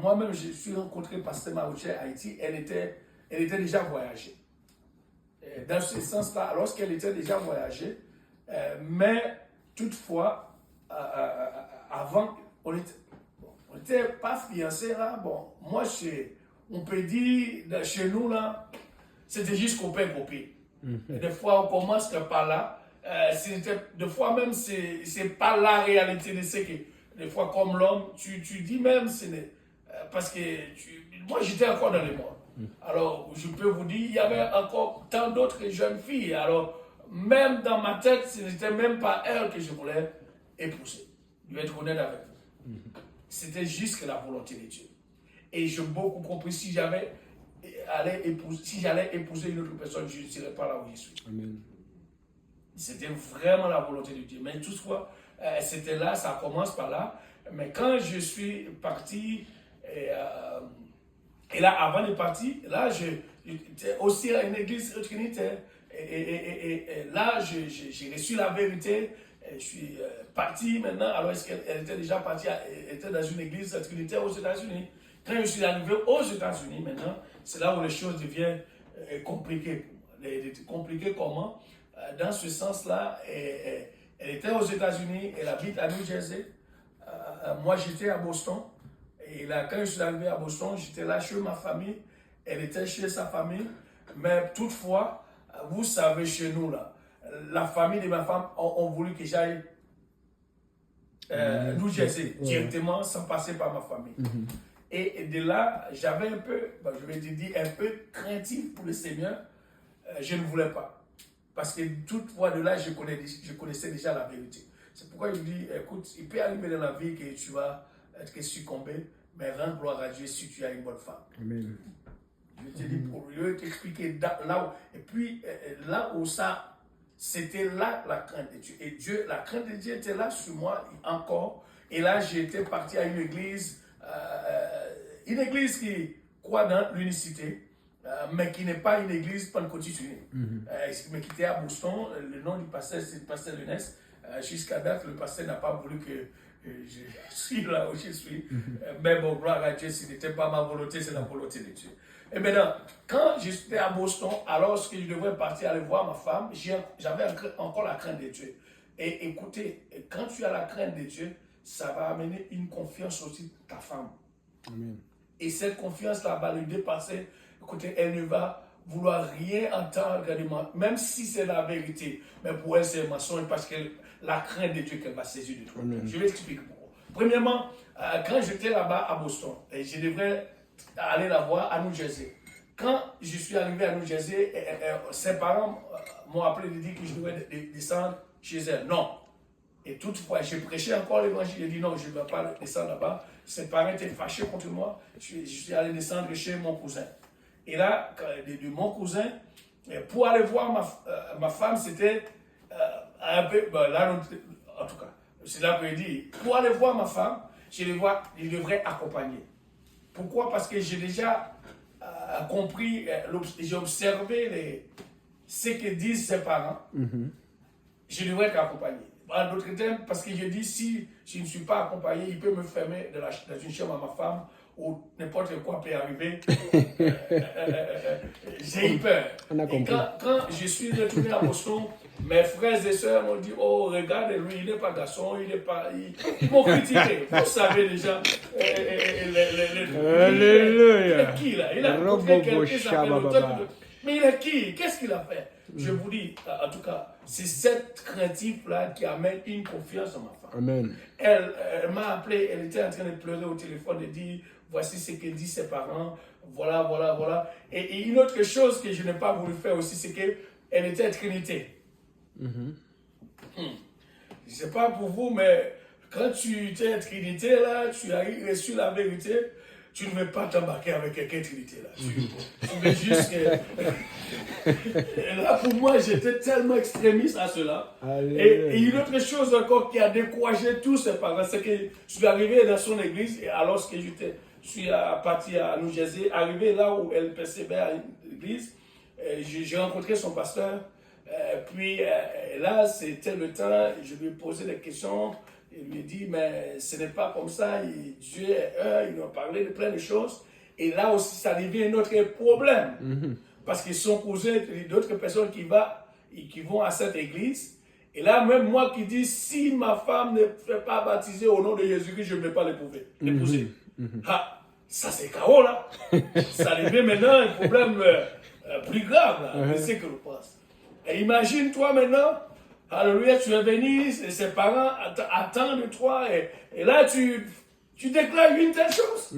moi-même, je suis rencontré Pasteur Marouche à Haïti, elle était déjà voyagée. Dans ce sens-là, lorsqu'elle était déjà voyagée, mais toutefois, avant, on n'était pas fiancés là. Bon, moi, on peut dire, chez nous là, c'était juste copain-copine. Des fois, on commence par là. Des fois même, c'est pas la réalité de ce que, des fois, comme l'homme, tu dis même, parce que moi, j'étais encore dans le monde. Alors, je peux vous dire, il y avait encore tant d'autres jeunes filles. Alors, même dans ma tête, ce n'était même pas elle que je voulais épouser. Je vais être honnête avec vous. C'était juste que la volonté de Dieu. Et j'ai beaucoup compris, si j'allais épouser une autre personne, je ne serais pas là où je suis. Amen. C'était vraiment la volonté de Dieu. Mais toutefois, c'était là, ça commence par là. Mais quand je suis parti, et là, avant de partir, là, j'étais aussi à une église trinitaire. Et là, j'ai reçu la vérité. Je suis parti maintenant, alors qu'elle était déjà partie, elle était dans une église trinitaire aux États-Unis. Quand je suis arrivé aux États-Unis maintenant, c'est là où les choses deviennent compliquées. Compliquées comment? Dans ce sens-là, elle était aux États-Unis, elle habite à New Jersey. Moi, j'étais à Boston. Et là, quand je suis arrivé à Boston, j'étais là chez ma famille. Elle était chez sa famille. Mais toutefois, vous savez, chez nous, là, la famille de ma femme ont voulu que j'aille New Jersey directement sans passer par ma famille. Et de là, j'avais un peu, je vais te dire, un peu craintif pour le Seigneur. Je ne voulais pas. Parce que toutefois de là, je connaissais déjà la vérité. C'est pourquoi je dis, écoute, il peut arriver dans la vie que tu vas être succombé, mais rends gloire à Dieu si tu as une bonne femme. Amen. Je te dis, pour lui t'expliquer là où, et puis là où ça, c'était là la crainte de Dieu. Et Dieu, la crainte de Dieu était là sur moi encore. Et là, j'étais parti à une église qui croit dans l'unicité, mais qui n'est pas une église pentecôtiste unie. Mais qui était à Boston. Le nom du pasteur, c'est le pasteur Lunes. Jusqu'à date, le pasteur n'a pas voulu que je suis là où je suis. Mais bon, gloire à Dieu, ce n'était pas ma volonté, c'est la volonté de Dieu. Et maintenant, quand j'étais à Boston, alors que je devais partir aller voir ma femme, j'avais encore la crainte de Dieu. Et écoutez, quand tu as la crainte de Dieu, ça va amener une confiance aussi de ta femme. Amen. Et cette confiance-là va lui dépasser. Écoutez, elle ne va vouloir rien entendre de moi, même si c'est la vérité. Mais pour elle, c'est un mensonge parce que la crainte de Dieu qu'elle va saisir de toi. Je vais expliquer pourquoi. Premièrement, quand j'étais là-bas à Boston, et je devrais aller la voir à New Jersey. Quand je suis arrivé à New Jersey, ses parents m'ont appelé et dit que je devais descendre chez elle. Non. Et toutefois, j'ai prêché encore l'évangile. J'ai dit non, je ne vais pas descendre là-bas. Ses parents étaient fâchés contre moi. Je suis allé descendre chez mon cousin. Et là, de mon cousin, pour aller voir ma femme, c'était un peu. Là, en tout cas, c'est là que je dis, pour aller voir ma femme, je devrais accompagner. Pourquoi? Parce que j'ai déjà compris, j'ai observé ce que disent ses parents. Je devrais être accompagné. En d'autres termes, parce que je dis, si je ne suis pas accompagné, il peut me fermer dans une chambre à ma femme ou n'importe quoi peut arriver. J'ai eu peur. Et quand je suis retourné à Boston, mes frères et sœurs m'ont dit, oh, regarde, lui, il n'est pas garçon, il n'est pas... Ils m'ont critiqué. Vous savez déjà. Alléluia. Il est qui, là? Il a rencontré quelqu'un qui s'appelle le temps. Mais il est qui? Qu'est-ce qu'il a fait? Je vous dis, en tout cas, c'est cette crainte-là qui amène une confiance en ma femme. Amen. Elle m'a appelé, elle était en train de pleurer au téléphone et dire, voici ce que disent ses parents, voilà. Et une autre chose que je n'ai pas voulu faire aussi, c'est qu'elle était trinité. Je ne sais pas pour vous, mais quand tu es trinité, là, tu as reçu la vérité, tu ne veux pas t'embarquer avec quelqu'un trinité, là. Tu veux juste que... Et là, pour moi, j'étais tellement extrémiste à cela. Et une autre chose encore qui a découragé tous ses parents, c'est que je suis arrivé dans son église, et alors que je suis parti à New Jersey, arrivé là où elle persévère à l'église, j'ai rencontré son pasteur. Puis là, c'était le temps, je lui ai posé des questions. Il lui dit, mais ce n'est pas comme ça. Dieu est un, il nous a parlé de plein de choses. Et là aussi, ça devient notre problème. Parce qu'ils sont cousins d'autres personnes qui vont à cette église. Et là, même moi qui dis, si ma femme ne fait pas baptiser au nom de Jésus-Christ, je ne vais pas l'épouser. Ah, ça c'est chaos là. Ça devient maintenant un problème plus grave là. C'est ce que je pense. Et imagine-toi maintenant, alléluia, tu es venu, ses parents attendent de toi. Et là, tu déclares une telle chose.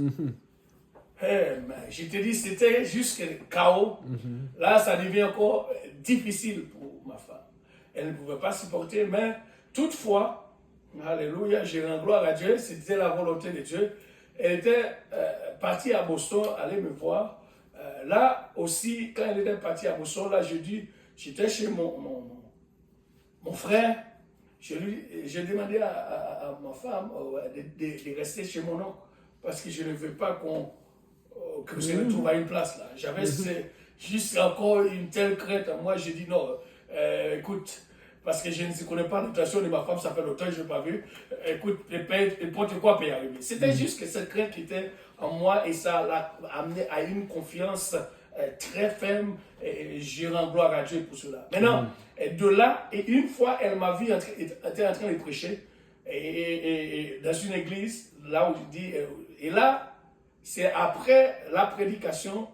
Je te dis, c'était juste le chaos. Là, ça devient encore difficile pour ma femme. Elle ne pouvait pas supporter, mais toutefois, alléluia, je rends gloire à Dieu, c'était la volonté de Dieu. Elle était partie à Boston, allez me voir. Là aussi, quand elle était partie à Boston, là, j'étais chez mon frère. J'ai demandé à ma femme de rester chez mon oncle, parce que je ne veux pas que je me trouve à une place là. J'avais juste encore une telle crainte en moi. J'ai dit non, écoute, parce que je ne connais pas la situation de ma femme, ça fait longtemps que je n'ai pas vu. Écoute, n'importe quoi peut y arriver. C'était juste que cette crainte qui était en moi et ça l'a amené à une confiance très ferme. Et je rends gloire à Dieu pour cela. Maintenant, de là, et une fois, elle m'a vu était en train de prêcher et dans une église, là où je dis, et là, c'est après la prédication,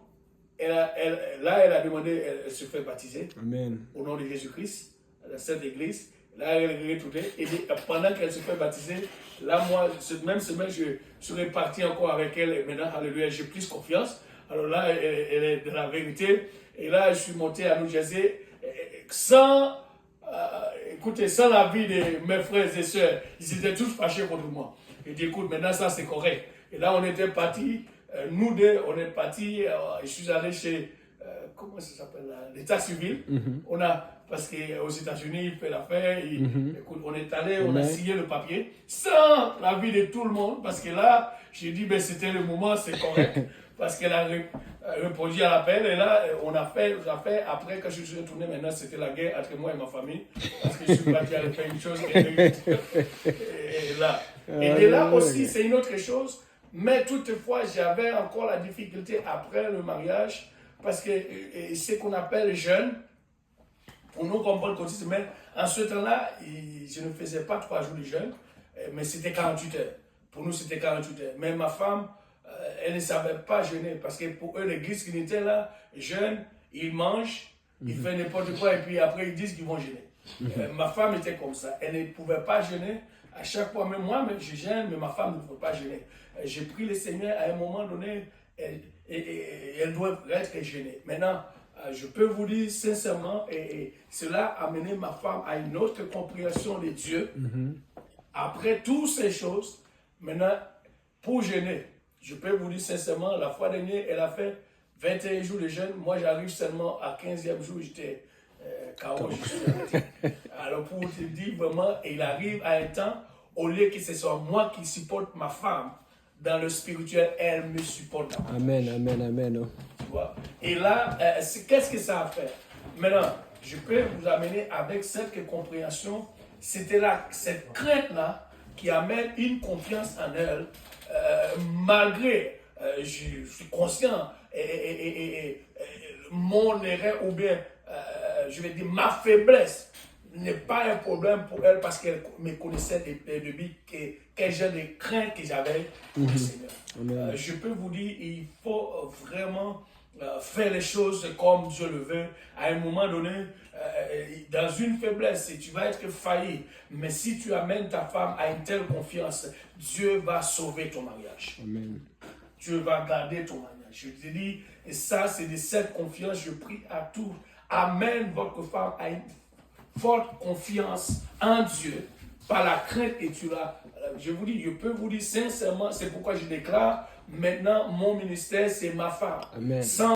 elle a demandé, elle se fait baptiser. Amen. Au nom de Jésus-Christ, dans cette église. Là, elle est retournée. Et pendant qu'elle se fait baptiser, là, moi, cette même semaine, je serais parti encore avec elle. Et maintenant, alléluia, j'ai plus confiance. Alors là, elle est de la vérité. Et là, je suis monté à New Jersey sans l'avis de mes frères et sœurs. Ils étaient tous fâchés contre moi. J'ai dit, écoute, maintenant, ça, c'est correct. Et là, on était partis, nous deux, on est partis, je suis allé chez, comment ça s'appelle, l'état civil. Parce qu'aux États-Unis, il fait l'affaire, écoute, on est allé, on a signé le papier, sans l'avis de tout le monde, parce que là, j'ai dit, ben, c'était le moment, c'est correct, parce qu'elle a répondu à l'appel, et là, on a fait, après que je suis retourné, maintenant, c'était la guerre entre moi et ma famille, parce que je suis parti aller faire une chose, et là. Et de là aussi, c'est une autre chose, mais toutefois, j'avais encore la difficulté après le mariage, parce que ce qu'on appelle jeûne, pour nous comprendre qu'on dit, mais en ce temps-là, je ne faisais pas 3 jours de jeûne, mais c'était 48 heures. Pour nous, c'était 48 heures. Mais ma femme, elle ne savait pas jeûner, parce que pour eux, l'église qui était là, jeûne, ils mangent, ils font n'importe quoi, et puis après, ils disent qu'ils vont jeûner. Ma femme était comme ça. Elle ne pouvait pas jeûner. À chaque fois, même moi, je jeûne, mais ma femme ne pouvait pas jeûner. J'ai pris le Seigneur, à un moment donné, elle doit être jeûnée. Maintenant, je peux vous dire sincèrement, et cela a amené ma femme à une autre compréhension de Dieu. Après toutes ces choses, maintenant, pour jeûner, je peux vous dire sincèrement, la fois dernière, elle a fait 21 jours de jeûne. Moi, j'arrive seulement à 15e jour, j'étais KO. Alors, pour te dire vraiment, il arrive à un temps, au lieu que ce soit moi qui supporte ma femme, dans le spirituel, elle me supporte. Amen, amen, amen. Oh. Tu vois? Et là, qu'est-ce que ça a fait? Maintenant, je peux vous amener avec cette compréhension. C'était là, cette crainte-là qui amène une confiance en elle, malgré, je suis conscient, mon erreur ou bien, je vais dire, ma faiblesse n'est pas un problème pour elle parce qu'elle me connaissait depuis quel genre de crainte que j'avais pour le Seigneur. Je peux vous dire, il faut vraiment faire les choses comme Dieu le veut. À un moment donné, dans une faiblesse, tu vas être failli. Mais si tu amènes ta femme à une telle confiance, Dieu va sauver ton mariage. Amen. Dieu va garder ton mariage. Je te dis, et ça, c'est de cette confiance, je prie à tous. Amène votre femme à une forte confiance en Dieu, par la crainte et tu l'as. Je vous dis, je peux vous dire sincèrement, c'est pourquoi je déclare, maintenant mon ministère, c'est ma femme. Amen. Sans